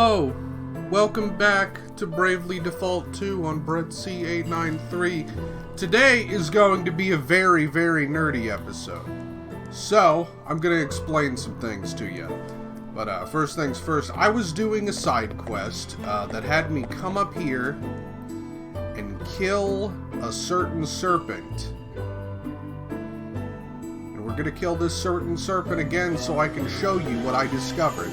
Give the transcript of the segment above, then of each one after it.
Oh, welcome back to Bravely Default 2 on Brettc893. Today is going to be a very, very nerdy episode. So, I'm going to explain some things to you. But first things first, I was doing a side quest that had me come up here and kill a certain serpent. And we're going to kill this certain serpent again so I can show you what I discovered.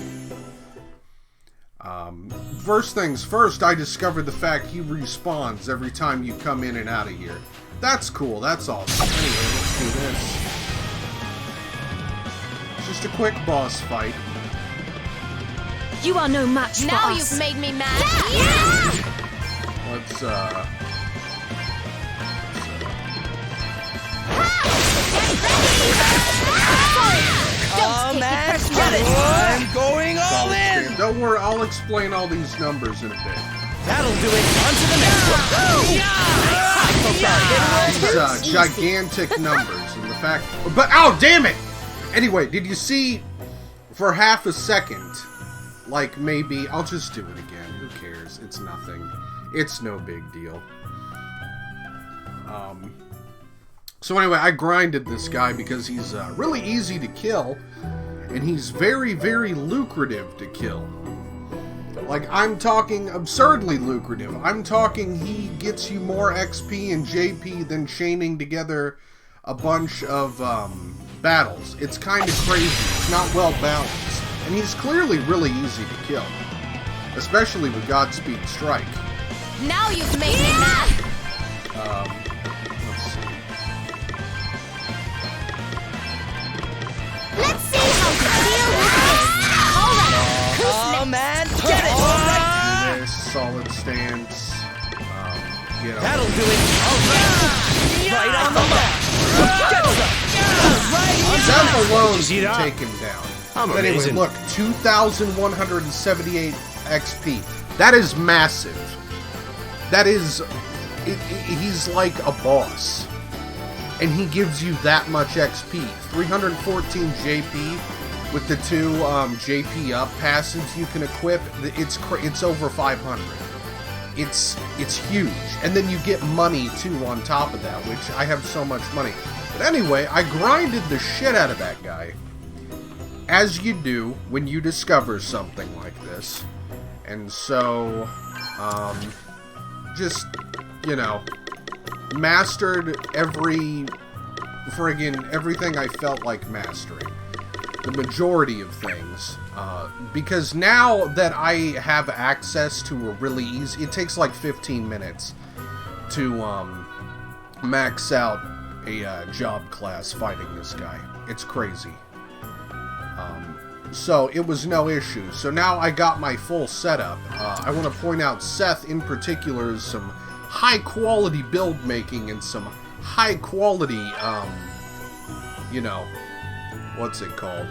First things first, I discovered the fact he respawns every time you come in and out of here. That's cool, that's awesome. Anyway, let's do this. Just a quick boss fight. You are no match for us. Now you've made me mad. Yeah! Let's, Don't man, get it! I'm going all in! Don't worry, I'll explain all these numbers in a bit. That'll do it. On to the next one. These gigantic numbers and the fact... But, ow, damn it! Anyway, did you see, for half a second, like maybe... I'll just do it again. Who cares? It's nothing. It's no big deal. So anyway, I grinded this guy because he's really easy to kill, and he's very, very lucrative to kill. Like, I'm talking absurdly lucrative. I'm talking he gets you more XP and JP than chaining together a bunch of battles. It's kind of crazy. It's not well balanced. And he's clearly really easy to kill. Especially with Godspeed Strike. Now you've made me mad. Let's see. Let's see how you deal with this. Alright, who's Oh next? man, get it! Alright! Do this, solid stance. You know. That'll do it. Alright! Right on the mark! Get some! That alone Did you see can that? take him down. I'm But anyway, amazing. look, 2,178 XP. That is massive. That is... he's like a boss. And he gives you that much XP. 314 JP with the two JP up passives you can equip. It's over 500. It's huge. And then you get money too on top of that, which I have so much money. But anyway, I grinded the shit out of that guy. As you do when you discover something like this. And so, just, you know, mastered everything I felt like mastering. The majority of things. Because now that I have access to a really easy... It takes like 15 minutes to max out a job class fighting this guy. It's crazy. So it was no issue. So now I got my full setup. I want to point out Seth in particular is some high quality build making and some high quality, you know, what's it called?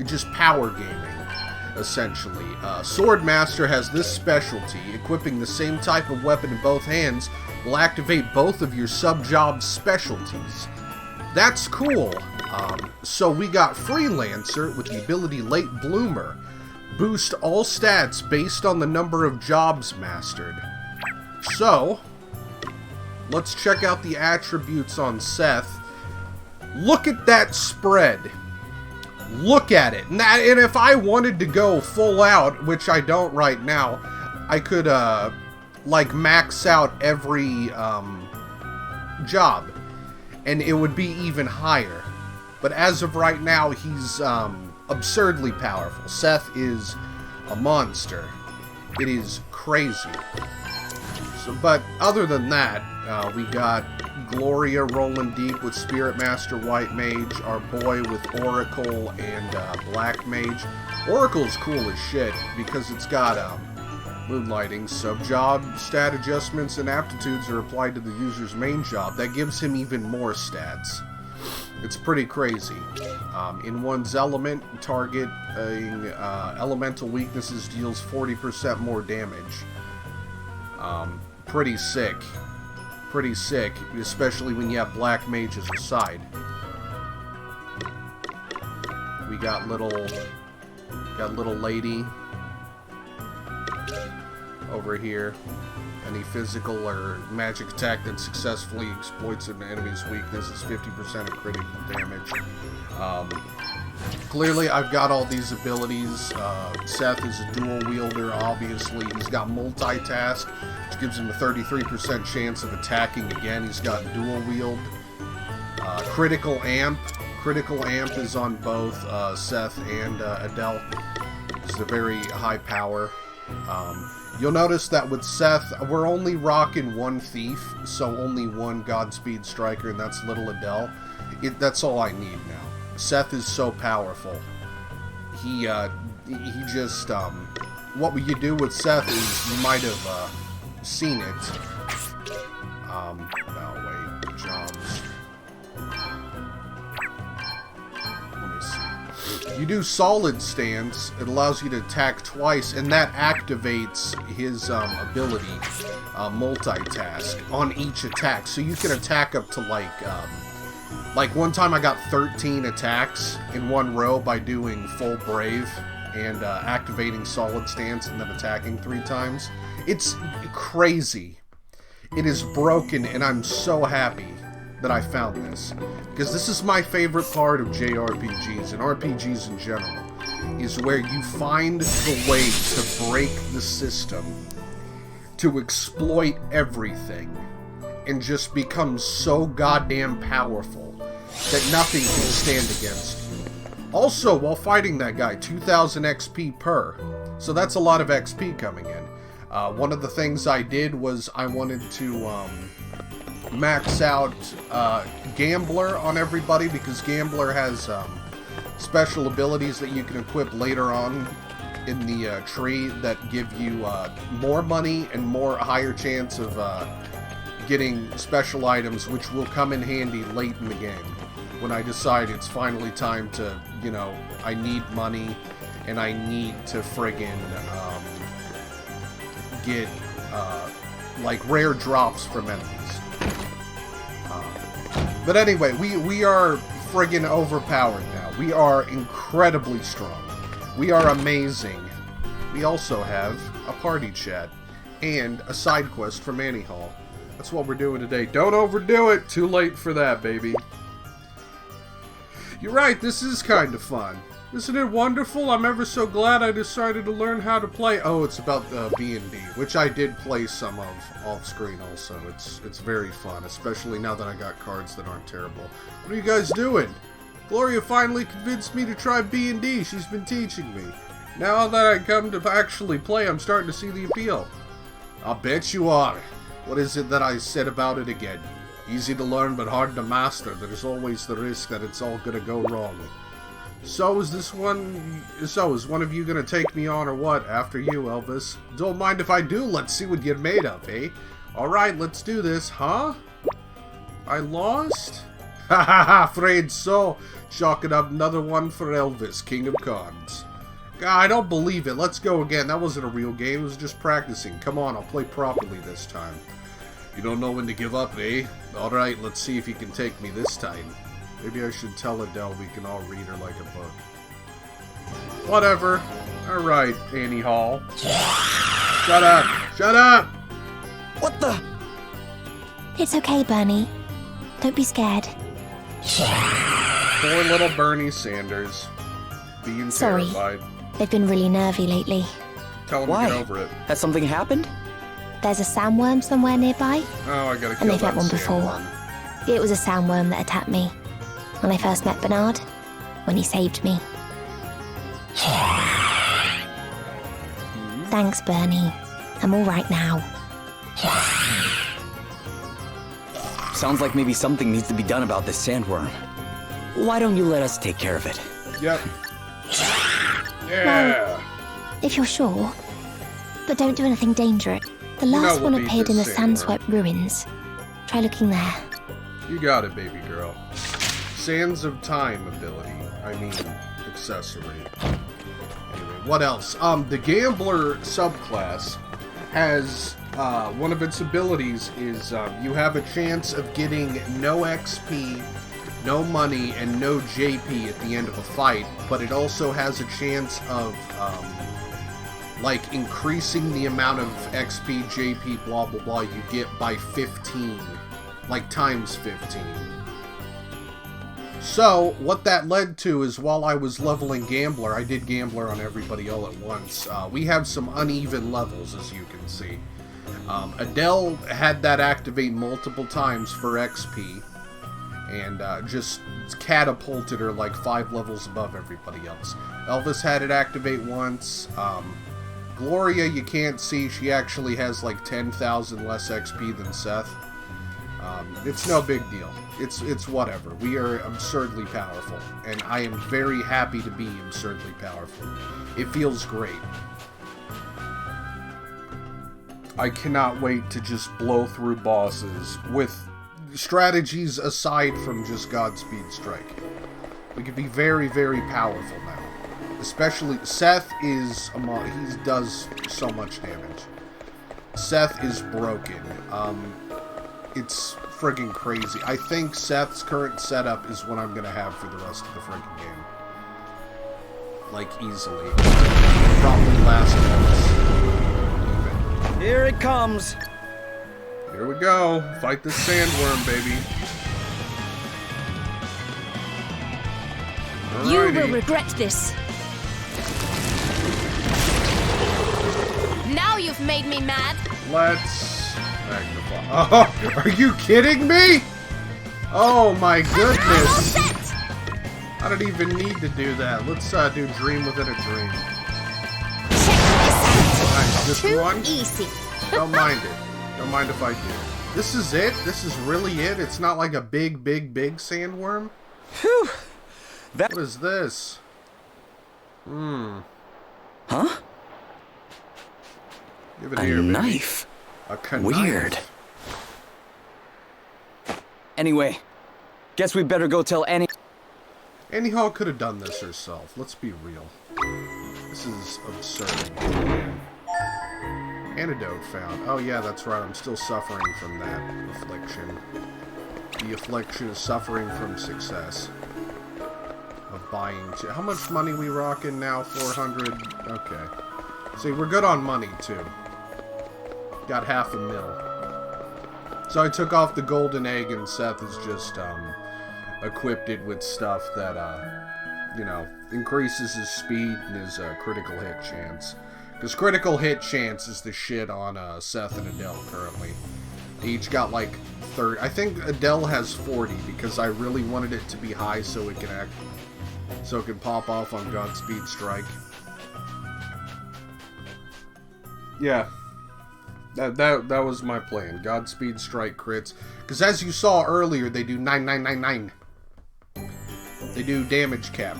Just power gaming, essentially. Swordmaster has this specialty. Equipping the same type of weapon in both hands will activate both of your sub-job specialties. That's cool. So we got Freelancer with the ability Late Bloomer. Boost all stats based on the number of jobs mastered. So, let's check out the attributes on Seth. Look at that spread. Look at it. And if I wanted to go full out, which I don't right now, I could, like, max out every, job. And it would be even higher. But as of right now, he's absurdly powerful. Seth is a monster. It is crazy. So, but other than that, we got Gloria rolling deep with Spirit Master White Mage, our boy with Oracle and Black Mage. Oracle's cool as shit because it's got moonlighting, sub-job stat adjustments, and aptitudes are applied to the user's main job. That gives him even more stats. It's pretty crazy. In one's element, targeting elemental weaknesses deals 40% more damage. Pretty sick. Pretty sick, especially when you have Black Mage as a side. We got little lady. over here. Any physical or magic attack that successfully exploits an enemy's weakness is 50% of critical damage. Clearly, I've got all these abilities. Seth is a dual wielder, obviously. He's got multitask, which gives him a 33% chance of attacking again. He's got dual wield. Critical amp. Critical amp is on both Seth and Adele. It's a very high power. You'll notice that with Seth, we're only rocking one thief, so only one Godspeed striker, and that's little Adele. That's all I need now. Seth is so powerful. He just, what you do with Seth is, you might have, seen it. Oh wait, jobs. Let me see. You do solid stance, it allows you to attack twice, and that activates his, ability, multitask, on each attack. So you can attack up to, like one time I got 13 attacks in one row by doing full brave and activating solid stance and then attacking 3 times. It's crazy. It is broken, and I'm so happy that I found this. Because this is my favorite part of JRPGs and RPGs in general, is where you find the way to break the system, to exploit everything, and just become so goddamn powerful that nothing can stand against you. Also, while fighting that guy, 2,000 XP per. So that's a lot of XP coming in. One of the things I did was I wanted to max out Gambler on everybody, because Gambler has special abilities that you can equip later on in the tree that give you more money and higher chance of getting special items, which will come in handy late in the game. When I decide it's finally time to, you know, I need money and I need to friggin' get, like, rare drops from enemies. But anyway, we are friggin' overpowered now. We are incredibly strong. We are amazing. We also have a party chat and a side quest from Annie Hall. That's what we're doing today. Don't overdo it. Too late for that, baby. You're right, this is kind of fun. Isn't it wonderful? I'm ever so glad I decided to learn how to play. Oh, it's about B&D, which I did play some of off-screen also. It's very fun, especially now that I got cards that aren't terrible. What are you guys doing? Gloria finally convinced me to try B&D. She's been teaching me. Now that I come to actually play, I'm starting to see the appeal. I'll bet you are. What is it that I said about it again? Easy to learn, but hard to master. There's always the risk that it's all gonna go wrong. So is one of you gonna take me on or what? After you, Elvis. Don't mind if I do. Let's see what you're made of, eh? Alright, let's do this, huh? I lost? Ha ha ha, afraid so. Chalking up another one for Elvis, King of Cons. God, I don't believe it. Let's go again. That wasn't a real game. It was just practicing. Come on, I'll play properly this time. You don't know when to give up, eh? Alright, let's see if you can take me this time. Maybe I should tell Adele we can all read her like a book. Whatever. Alright, Annie Hall. Shut up! Shut up! What the? It's okay, Bernie. Don't be scared. Poor little Bernie Sanders. Being Sorry. terrified. They've been really nervy lately. Tell him Why? to get over it. Has something happened? There's a sandworm somewhere nearby, Oh, I gotta kill and they've that met one before. sandworm. It was a sandworm that attacked me when I first met Bernard, when he saved me. Thanks, Bernie. I'm alright now. Sounds like maybe something needs to be done about this sandworm. Why don't you let us take care of it? Yep. Yeah. If you're sure. But don't do anything dangerous. The last we'll one beat appeared in the this sandworm. Sandswept ruins. Try looking there. You got it, baby girl. Sands of Time ability. I mean, accessory. Anyway, what else? The Gambler subclass has, one of its abilities is, you have a chance of getting no XP, no money, and no JP at the end of a fight, but it also has a chance of, like increasing the amount of XP, JP, blah blah blah you get by 15, like times 15. So what that led to is while I was leveling Gambler, I did Gambler on everybody all at once. We have some uneven levels, as you can see. Adele had that activate multiple times for XP, and just catapulted her like 5 levels above everybody else. Elvis had it activate once. Gloria, you can't see, she actually has like 10,000 less XP than Seth. It's no big deal. It's whatever. We are absurdly powerful, and I am very happy to be absurdly powerful. It feels great. I cannot wait to just blow through bosses with strategies aside from just Godspeed Strike. We can be very, very powerful now. Especially, Seth is, he does so much damage. Seth is broken. It's friggin' crazy. I think Seth's current setup is what I'm gonna have for the rest of the friggin' game. Like, easily. Probably last months. Here it comes. Here we go. Fight the sandworm, baby. Alrighty. You will regret this. Now you've made me mad. Let's magnify. Oh, are you kidding me? Oh my goodness. I don't even need to do that. Let's do Dream Within a Dream. Nice, just Too one? easy. Don't mind it. Don't mind if I do. This is it? This is really it? It's not like a big, big, big sandworm? Phew. What is this? Huh? Give it A here, baby. knife. A knife. Weird. Anyway, guess we better go tell Annie. Annie Hall could have done this herself. Let's be real. This is absurd. Antidote found. Oh yeah, that's right. I'm still suffering from that affliction. The affliction is suffering from success. Of buying... How much money we rocking now? 400? Okay. See, we're good on money, too. Got $500,000. So I took off the golden egg, and Seth is just, equipped it with stuff that, you know, increases his speed and his, critical hit chance. Because critical hit chance is the shit on, Seth and Adele currently. They each got, like, 30... I think Adele has 40, because I really wanted it to be high so it can act... So it can pop off on Godspeed Strike. Yeah. That was my plan. Godspeed Strike crits. Because as you saw earlier, they do 9999. They do damage cap.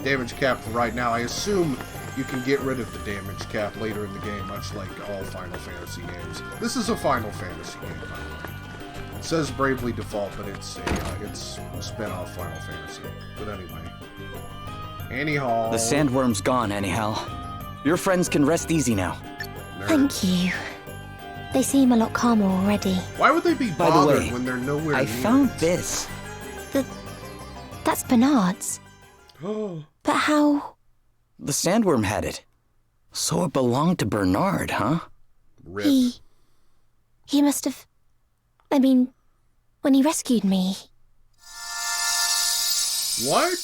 Damage cap for right now. I assume you can get rid of the damage cap later in the game, much like all Final Fantasy games. This is a Final Fantasy game, by the way. It says Bravely Default, but it's a spin-off Final Fantasy. But anyway. Annie Hall. The sandworm's gone, anyhow. Your friends can rest easy now. Nerd. Thank you. They seem a lot calmer already. Why would they be By the bothered way, when they're nowhere I near found it? this. That's Bernard's. Oh. But how... The sandworm had it. So it belonged to Bernard, huh? Rip. He must have... I mean, when he rescued me... What?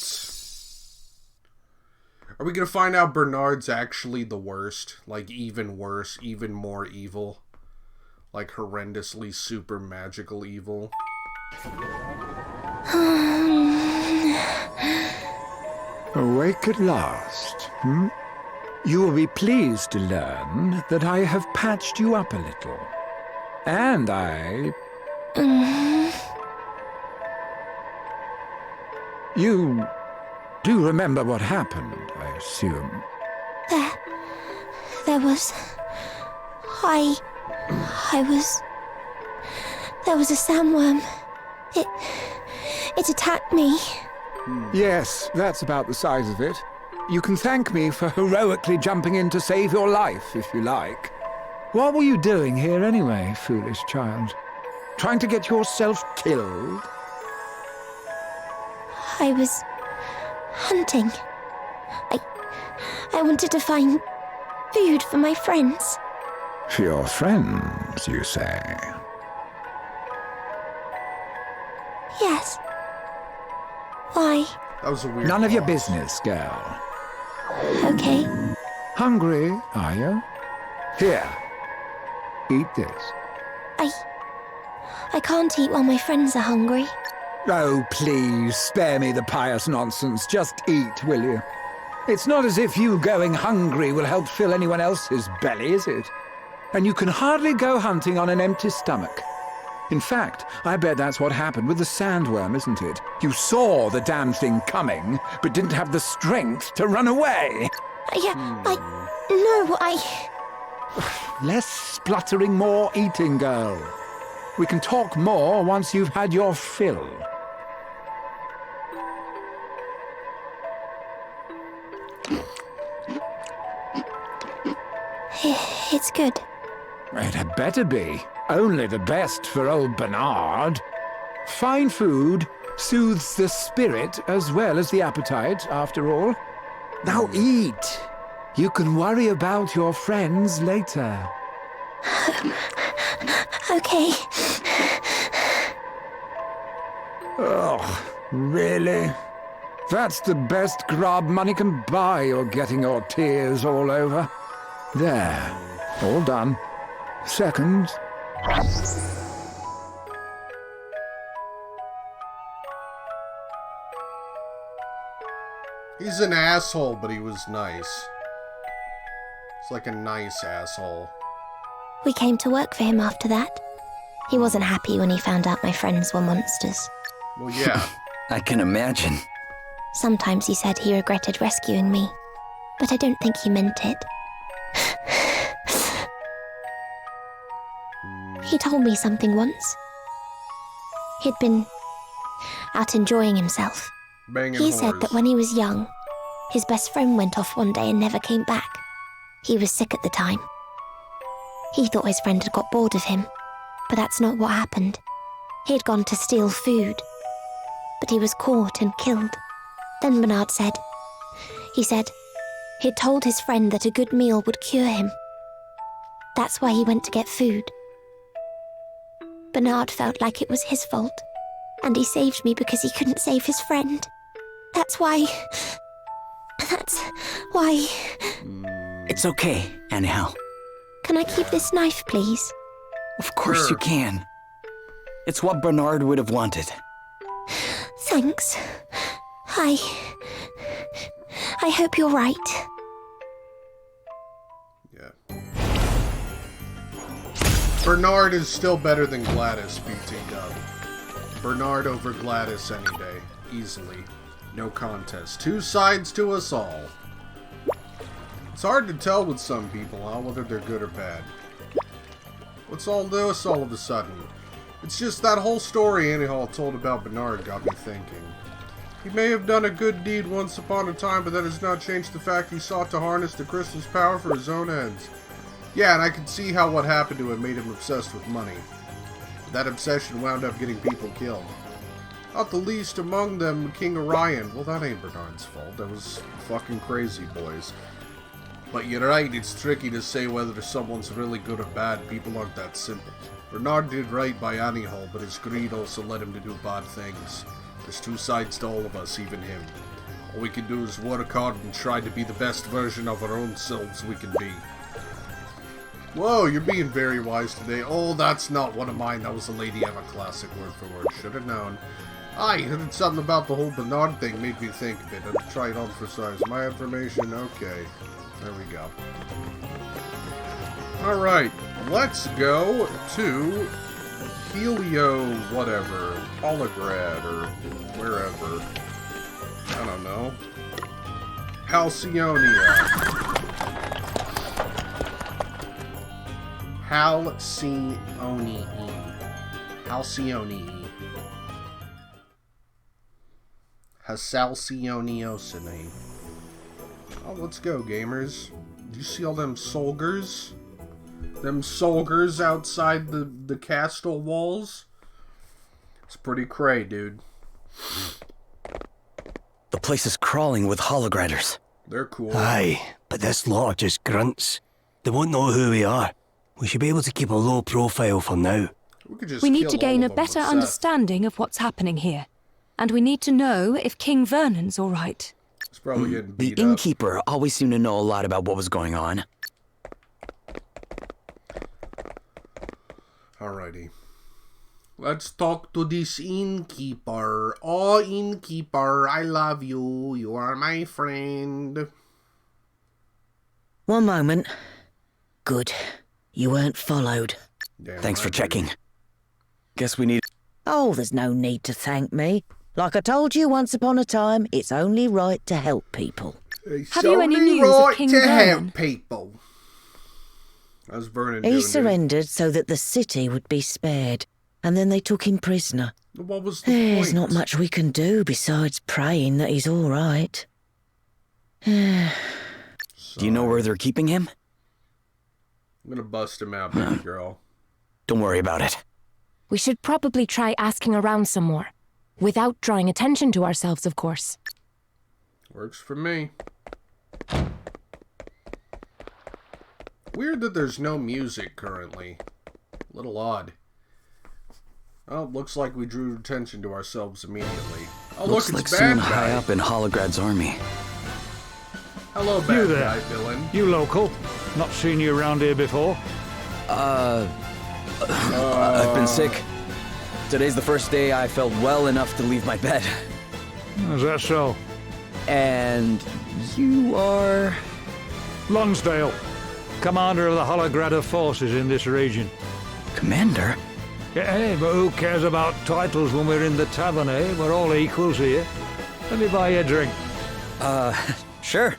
Are we gonna find out Bernard's actually the worst? Like, even worse, even more evil? Like, horrendously super magical evil? Awake at last, hmm? You will be pleased to learn that I have patched you up a little. And I... You do remember what happened, I assume. There was... There was a sandworm. It attacked me. Yes, that's about the size of it. You can thank me for heroically jumping in to save your life, if you like. What were you doing here anyway, foolish child? Trying to get yourself killed? I was... hunting. I wanted to find Food for my friends. For your friends, you say? Yes. Why? That was a weird None of your pause. business, girl. Okay. Hungry, are you? Here. Eat this. I can't eat while my friends are hungry. Oh, please, spare me the pious nonsense. Just eat, will you? It's not as if you going hungry will help fill anyone else's belly, is it? And you can hardly go hunting on an empty stomach. In fact, I bet that's what happened with the sandworm, isn't it? You saw the damn thing coming, but didn't have the strength to run away. Less spluttering, more eating, girl. We can talk more once you've had your fill. It's good. It had better be. Only the best for old Bernard. Fine food soothes the spirit as well as the appetite, after all. Now eat. You can worry about your friends later. Okay. Oh, really? That's the best grub money can buy, you're getting your tears all over. There. All done. Seconds. He's an asshole, but he was nice. It's like a nice asshole. We came to work for him after that. He wasn't happy when he found out my friends were monsters. Well, yeah. I can imagine. Sometimes he said he regretted rescuing me, but I don't think he meant it. He told me something once. He'd been out enjoying himself. Banging He said whores. that when he was young, his best friend went off one day and never came back. He was sick at the time. He thought his friend had got bored of him, but that's not what happened. He had gone to steal food, but he was caught and killed. Then Bernard said he'd told his friend that a good meal would cure him. That's why he went to get food. Bernard felt like it was his fault, and he saved me because he couldn't save his friend. That's why... It's okay, anyhow. Can I keep this knife, please? Of course Sure. you can. It's what Bernard would have wanted. Thanks. I hope you're right. Yeah. Bernard is still better than Gladys, BT Dub. Bernard over Gladys any day. Easily. No contest. Two sides to us all. It's hard to tell with some people, huh? Whether they're good or bad. What's all this all of a sudden? It's just that whole story Annie Hall told about Bernard got me thinking. He may have done a good deed once upon a time, but that has not changed the fact he sought to harness the crystal's power for his own ends. Yeah, and I can see how what happened to him made him obsessed with money. That obsession wound up getting people killed. Not the least among them, King Orion. Well, that ain't Bernard's fault. That was fucking crazy, boys. But you're right, it's tricky to say whether someone's really good or bad. People aren't that simple. Bernard did right by Annie Hall, but his greed also led him to do bad things. There's two sides to all of us, even him. All we can do is work hard and try to be the best version of our own selves we can be. Whoa, you're being very wise today. Oh, that's not one of mine. That was a Lady Emma classic word for word. Should have known. I heard something about the whole Bernard thing made me think a bit. I'll try it on for size. My information, okay. There we go. Alright, let's go to Helio whatever. Holograd or wherever. I don't know. Halcyonia. Halcyonii. Hasalcioniosine. Oh, let's go, gamers. Do you see all them soldiers? Them soldiers outside the castle walls? It's pretty cray, dude. The place is crawling with hologriders. They're cool. Aye, but this lot are just grunts. They won't know who we are. We should be able to keep a low profile for now. We need to gain a better understanding of what's happening here. And we need to know if King Vernon's all right. It's probably getting The beat up. innkeeper always seemed to know a lot about what was going on. Alrighty. Let's talk to this innkeeper. Oh, innkeeper, I love you. You are my friend. One moment. Good. You weren't followed. Damn Thanks for right, checking. Guess we need... Oh, there's no need to thank me. Like I told you once upon a time, it's only right to help people. It's Have you any only news of right King to Vernon? help people. How's Vernon doing? He dude? surrendered so that the city would be spared, and then they took him prisoner. What was the There's point? not much we can do besides praying that he's all right. Do you know where they're keeping him? I'm gonna bust him out, baby girl. Don't worry about it. We should probably try asking around some more. Without drawing attention to ourselves, of course. Works for me. Weird that there's no music currently. A little odd. Oh, looks like we drew attention to ourselves immediately. Oh, Looks look, like it's someone bad high guy. up in Holograd's army. Hello, You bad there. guy villain. You local? Not seen you around here before? I've been sick. Today's the first day I felt well enough to leave my bed. Is that so? And you are... Lonsdale, commander of the Holograd forces in this region. Commander? Hey, but who cares about titles when we're in the tavern, eh? We're all equals here. Let me buy you a drink. Sure.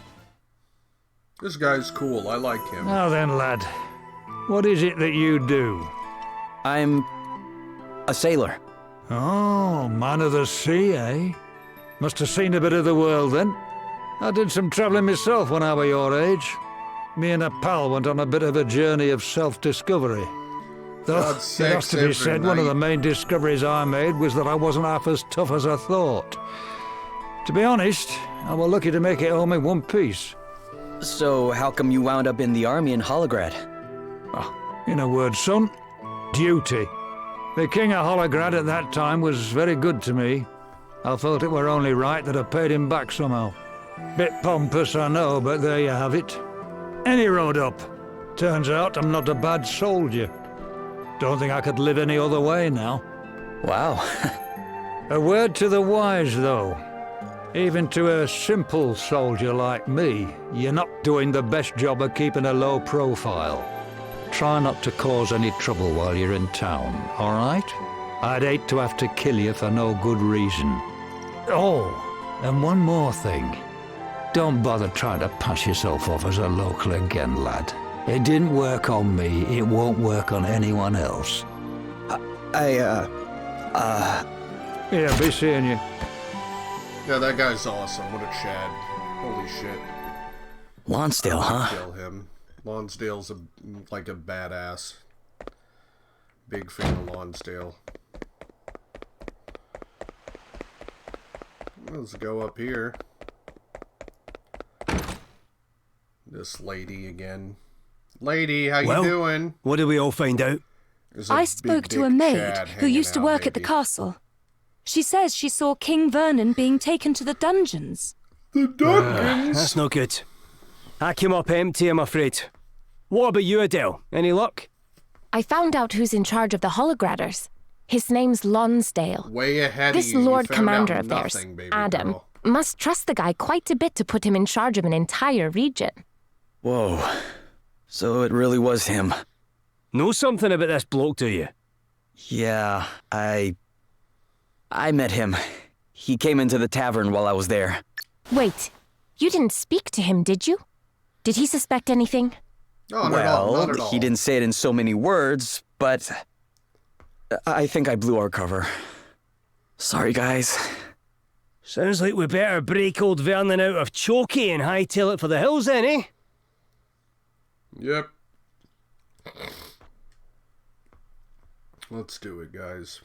This guy's cool. I like him. Now then, lad. What is it that you do? I'm... a sailor. Oh, man of the sea, eh? Must have seen a bit of the world then. I did some travelling myself when I was your age. Me and a pal went on a bit of a journey of self-discovery. Though, God, it sex has to be every said, one of the night. main discoveries I made was that I wasn't half as tough as I thought. To be honest, I was lucky to make it home in one piece. So how come you wound up in the army in Holograd? In a word, son, duty. The King of Holograd at that time was very good to me. I felt it were only right that I paid him back somehow. Bit pompous, I know, but there you have it. Any road up. Turns out I'm not a bad soldier. Don't think I could live any other way now. Wow. A word to the wise, though. Even to a simple soldier like me, you're not doing the best job of keeping a low profile. Try not to cause any trouble while you're in town, all right? I'd hate to have to kill you for no good reason. Oh, and one more thing. Don't bother trying to pass yourself off as a local again, lad. It didn't work on me, it won't work on anyone else. Yeah, be seeing you. Yeah, that guy's awesome. What a Chad. Holy shit. Lonsdale, huh? Kill him. Lonsdale's like a badass. Big fan of Lonsdale. Let's go up here. This lady again. Lady, how Well, you doing? What did we all find out? There's a I big spoke to dick a maid Chad who hanging used to out, work at the maybe. castle. She says she saw King Vernon being taken to the dungeons. The dungeons! That's no good. I came up empty, I'm afraid. What about you, Adele? Any luck? I found out who's in charge of the Holograders. His name's Lonsdale. Way ahead This of you. You Lord found Commander out of theirs, nothing, baby Adam, girl. must trust the guy quite a bit to put him in charge of an entire region. Whoa. So it really was him. Know something about this bloke, do you? Yeah, I met him. He came into the tavern while I was there. Wait, you didn't speak to him, did you? Did he suspect anything? No, not at all. Well, Not at all. he didn't say it in so many words, but I think I blew our cover. Sorry, guys. Sounds like we better break old Vernon out of chokey and hightail it for the hills then, eh? Yep. Let's do it, guys.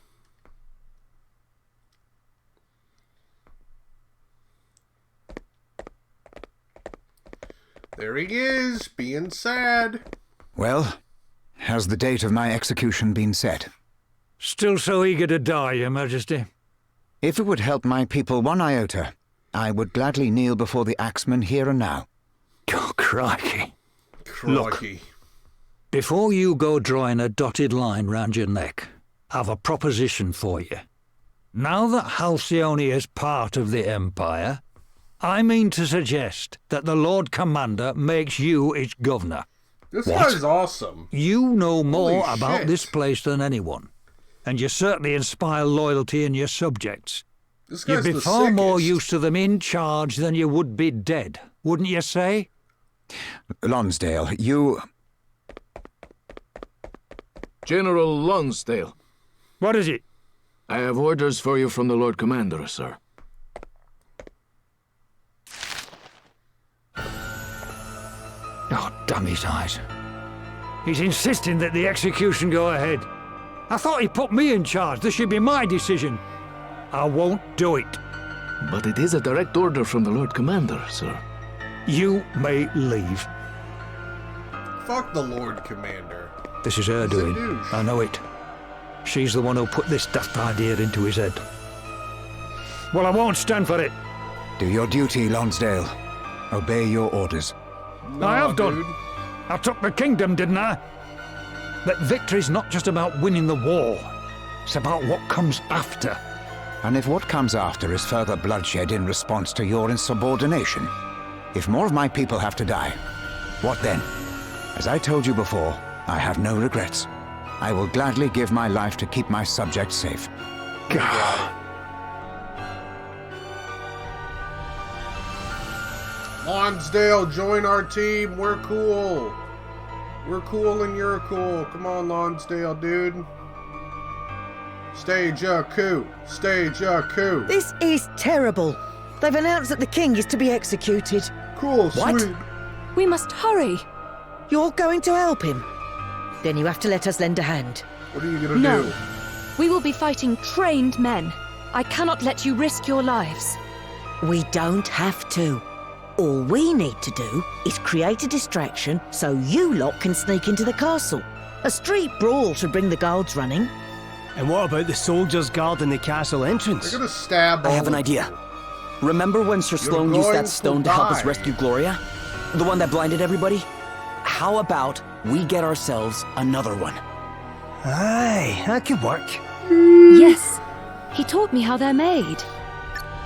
There he is, being sad. Well, has the date of my execution been set? Still so eager to die, Your Majesty? If it would help my people one iota, I would gladly kneel before the axeman here and now. Oh, crikey. Crikey. Before you go drawing a dotted line round your neck, I've a proposition for you. Now that Halcyone is part of the Empire, I mean to suggest that the Lord Commander makes you its governor. This guy's awesome. You know more Holy about shit. this place than anyone, and you certainly inspire loyalty in your subjects. This guy's You'd be the far more sickest. used to them in charge than you would be dead, wouldn't you say? Lonsdale, you... General Lonsdale. What is it? I have orders for you from the Lord Commander, sir. Oh, damn his eyes. He's insisting that the execution go ahead. I thought he put me in charge. This should be my decision. I won't do it. But it is a direct order from the Lord Commander, sir. You may leave. Fuck the Lord Commander. This is her He's a doing. douche. I know it. She's the one who put this daft idea into his head. Well, I won't stand for it. Do your duty, Lonsdale. Obey your orders. No, I have done. dude. I took the kingdom, didn't I? But victory's not just about winning the war. It's about what comes after. And if what comes after is further bloodshed in response to your insubordination, if more of my people have to die, what then? As I told you before, I have no regrets. I will gladly give my life to keep my subjects safe. Lonsdale, join our team. We're cool. We're cool and you're cool. Come on, Lonsdale, dude. Stage a coup. Stage a coup. This is terrible. They've announced that the king is to be executed. Cool, What? sweet. We must hurry. You're going to help him? Then you have to let us lend a hand. What are you gonna No. do? We will be fighting trained men. I cannot let you risk your lives. We don't have to. All we need to do is create a distraction so you lot can sneak into the castle. A street brawl should bring the guards running. And what about the soldiers guarding the castle entrance? They're gonna stab I all have an of idea. you. Remember when Sir You're Sloane used going that to stone to help us die. rescue Gloria? The one that blinded everybody? How about we get ourselves another one? Aye, that could work. Yes. He taught me how they're made.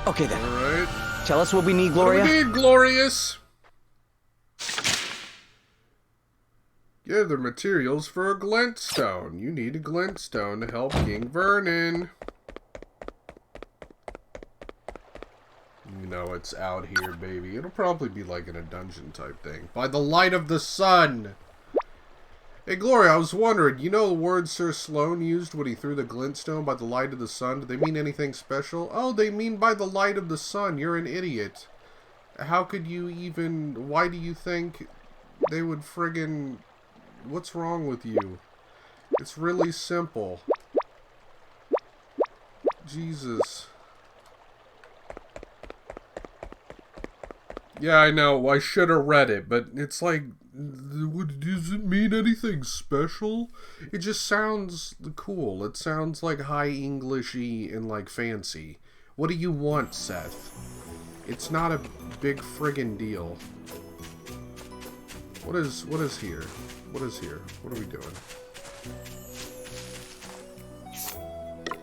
Okay then, Alright. tell us what we need, What Gloria. do we need, Glorious? Gather materials for a glintstone. You need a glintstone to help King Vernon. You know it's out here, baby. It'll probably be like in a dungeon type thing. By the light of the sun! Hey, Gloria, I was wondering, you know the words Sir Sloane used when he threw the glintstone by the light of the sun? Do they mean anything special? Oh, they mean by the light of the sun. You're an idiot. How could you even... Why do you think they would friggin... What's wrong with you? It's really simple. Jesus. Yeah, I know. I should have read it, but it's like... Does it mean anything special? It just sounds cool. It sounds like high Englishy and like fancy. What do you want, Seth? It's not a big friggin' deal. What is here? What is here? What are we doing?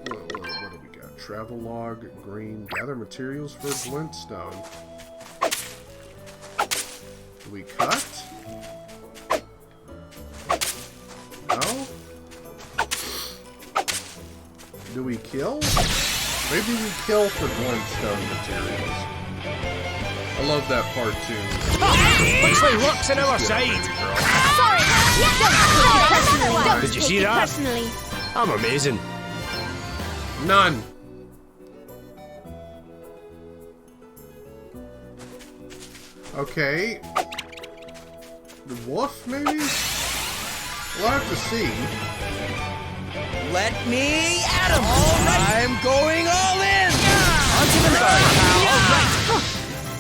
What do we got? Travel log, green, gather materials for a glintstone. Do we cut? No? Do we kill? Maybe we kill for glintstone materials. I love that part too. Looks like luck's on our side. Sorry. Did you see that? Personally. I'm amazing. None. Okay. The wolf, maybe? We'll have to see. Let me at him! All right. I'm going all in! Onto the guard, pal. All right.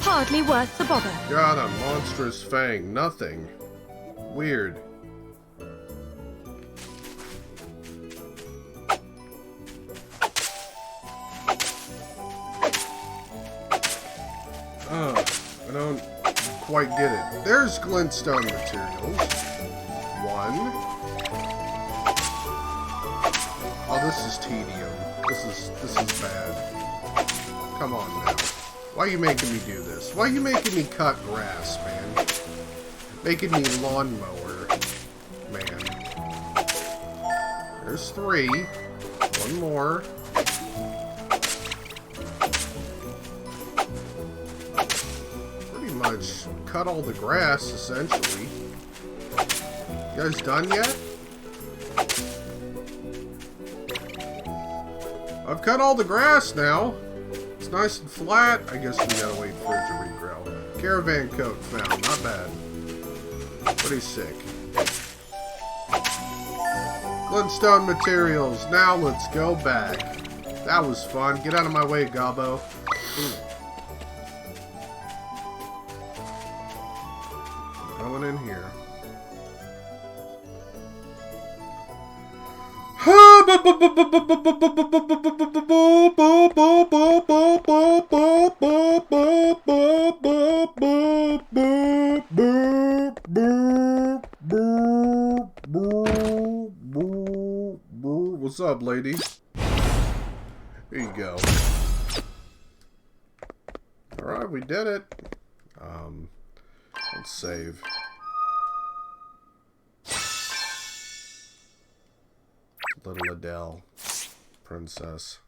Hardly worth the bother. Got a monstrous fang. Nothing. Weird. Oh, I don't quite get it. There's glintstone materials. One. Oh, this is tedium. This is bad. Come on now. Why are you making me do this? Why are you making me cut grass, man? Making me lawnmower, man. There's 3. One more. Pretty much cut all the grass, essentially. You guys done yet? I've cut all the grass now. It's nice and flat. I guess we gotta wait for it to regrow. Caravan coat found. Not bad. Pretty sick. Glintstone materials. Now let's go back. That was fun. Get out of my way, Gobbo. Ooh. Going in here. What's up, lady? Here you go. Alright, we did it. Let's save. Little Adele. Princess.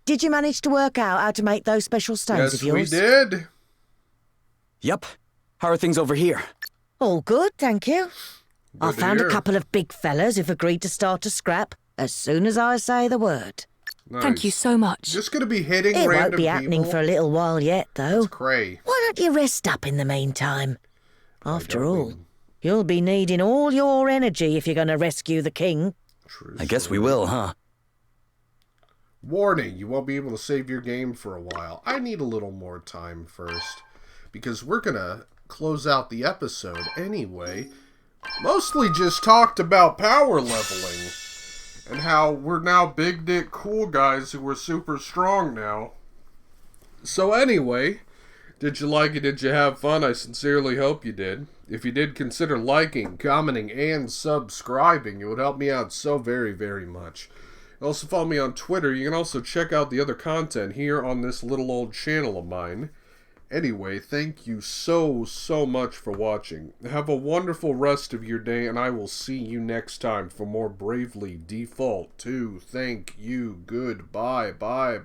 Did you manage to work out how to make those special stones of yours? Yes, we did. Yep. How are things over here? All good, thank you. I Good to found hear. a couple of big fellas who've agreed to start a scrap as soon as I say the word. Nice. Thank you so much. Just gonna be hitting It random won't be happening people? for a little while yet, though. It's cray. Why don't you rest up in the meantime? After don't all, mean- you'll be needing all your energy if you're going to rescue the king. True I guess we story. will, huh? Warning, you won't be able to save your game for a while. I need a little more time first, because we're gonna close out the episode anyway. Mostly just talked about power leveling, and how we're now big dick cool guys who are super strong now. So anyway, did you like it? Did you have fun? I sincerely hope you did. If you did, consider liking, commenting, and subscribing. It would help me out so very, very much. Also follow me on Twitter. You can also check out the other content here on this little old channel of mine. Anyway, thank you so much for watching. Have a wonderful rest of your day, and I will see you next time for more Bravely Default 2. Thank you. Goodbye. Bye.